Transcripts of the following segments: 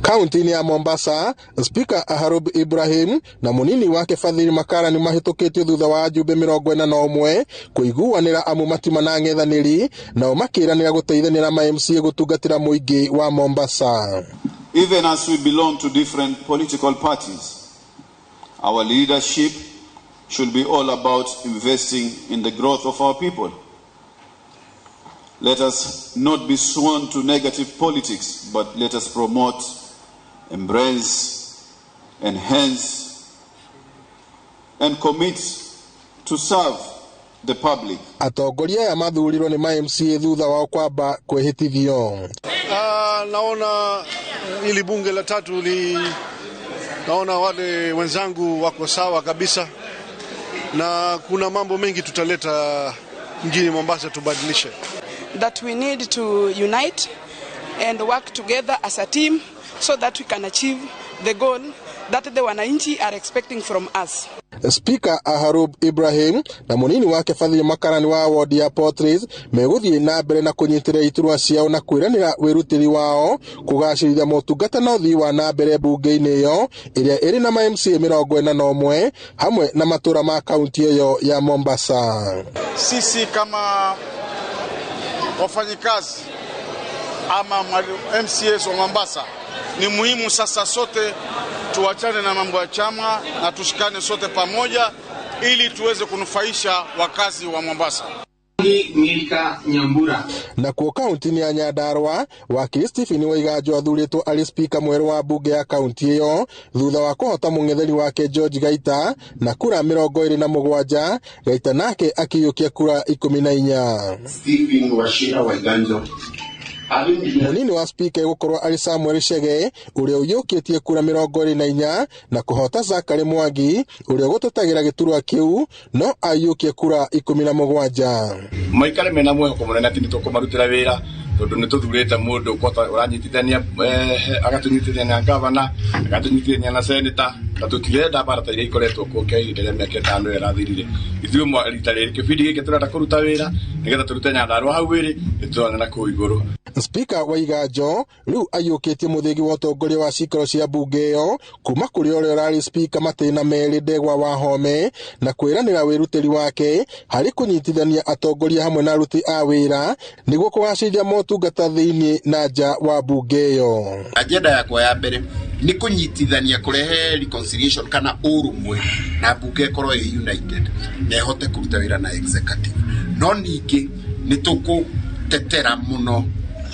Kaunti ya Mombasa, Speaker Aharub Ibrahim na munini wake Fadhili Makara ni mahĩtũkĩtio thutha wa ajumbe 41 kũiguanĩra amumati manang'ethanĩri na makĩranĩra gũteithanĩra Ma-MCA gũtungatĩra mũingĩ wa Mombasa. Even as we belong to different political parties, our leadership should be all about investing in the growth of our people. Let us not be sworn to negative politics, but let us promote, embrace, enhance, and commit to serve the public. Atongoria ya mathurirwo ni Ma-MCA thutha wao kwamba kwĩhĩtithio. Naona ili bunge la tatu naona wale wenzangu wako sawa kabisa, na kuna mambo mengi tutaleta mjini Mombasa tubadilishe. That we need to unite and work together as a team so that we can achieve the goal that the wananchi are expecting from us. Speaker Aharub Ibrahim na munini wake Fadhili Makara ni wa ward ya Portraits megũthiĩ na mbere na kũnyitĩrĩra iturwa ciao na kwĩranĩra wĩrutĩri wao kũgacĩrithia motungata na ũthii wa na mbere bunge-inĩ ĩyo ĩrĩa ĩrĩ na Ma-MCA 41 hamwe na matũra ma kaunti ĩyo ya Mombasa. Sisi kama wafanyikazi ama MCAs wa Mombasa ni muhimu sasa sote tuachane na mambo ya chama na tushikane sote pamoja ili tuweze kunufaisha wakazi wa Mombasa. Na kwa kaunti ya Nyandarua, wakili Stephen Waiganjo athurĩtwo arĩ speaker mwerũ wa bunge ya kaunti ĩyo thutha wa kũhota mũng'etheri wake George Gaita na kura 27, Gaita nake akĩiyũkia kura 14. Stephen Waiganjo munini wa speaker gũkorwo arĩ Samuel Chege ũrĩa ũiyũkĩtie kura 24 na kũhota Zakari Mwangi ũrĩa gũtũtagĩra gĩturwa kĩu no aiyũkie kura 17. Maikare mena mwĩhoko mũnene atĩ nĩtũkũmarutĩra wĩra tondũ nĩtũthurĩte mũndũ ũranyitithania agatunyitithania na gavana agatunyitithania na senator na tũtirenda barata iria ikoretwo kuo kwa ihinda rĩa mĩaka 5 ĩrathirire. Ithuĩ rita rĩrĩ kĩbindi gĩkĩ tũrenda kũruta wĩra nĩgetha tũrute Nyandarua hau ĩrĩ nĩtũrona kũu igũrũ. Speaker Waiganjo rĩu aiyũkĩtie mũthĩgi wa ũtongoria wa cikaro cia bunge ĩyo kuma kũrĩ ũrĩa ũrarĩ speaker Matĩna Merĩ Ndegwa Wahome na kwĩranĩra wĩrutĩri wake harĩ kũnyitithania atongoria hamwe na aruti a wĩra nĩguo kũgacĩrithia motungata thĩinĩ na nja wa bunge ĩyo. Agenda yakwa ya mbere ni kunyitithania kurehe reconciliation kana urumwe na bunge ĩkorwo ĩ united na ĩhote kũruta wĩra na executive. No ningĩ nĩtũkũtetera mũno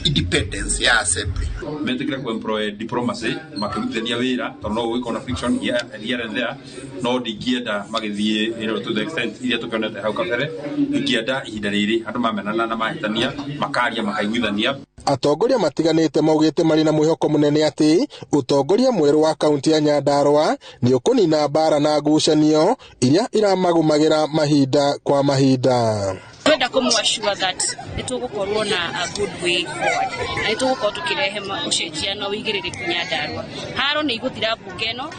independence ya assembly. Metikira ku employ diplomacy makirutithania wĩra tondũ no gũgĩkorwo na friction here and there no ndingĩenda magĩthiĩ to the extent iria tũkĩonete hau kabere. Ingĩenda ihinda rĩrĩ andũ mamenana na mahĩtania makaria makaiguithania. Atongoria matiganĩte maugĩte marĩ na mwĩhoko mũnene atĩ ũtongoria mwerũ wa kaunti ya Nyandarua nĩ ũkũnina mbara na ngucanio iria iramagũmagĩra mahinda kwa mahinda. Twenda kũmwashua that nĩtũgũkorwo na a good way forward. Na nĩtũgũkorwo tũkĩrehe ũcenjia na ũigĩrĩrĩku Nyandarua. Haro nĩ igũthira bunge ĩno.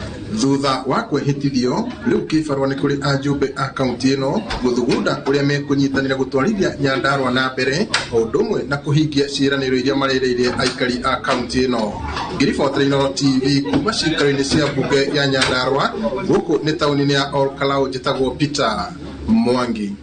Thutha wa kwĩhĩtithio rĩu kĩbarũa nĩ kũrĩ ajumbe a kaunti ĩno gũthugunda ũrĩa mekũnyitanĩra gũtwarithia Nyandarua na mbere o ũndũ ũmwe na kũhingia ciĩranĩro iria marĩrĩire aikari a kaunti ĩno. Ngĩribotera Inooro TV kuma cikaro-inĩ cia bunge ya Nyandarua gũkũ nĩ taũni-inĩ ya Ol Kalou njĩtagwo Peter Mwangi.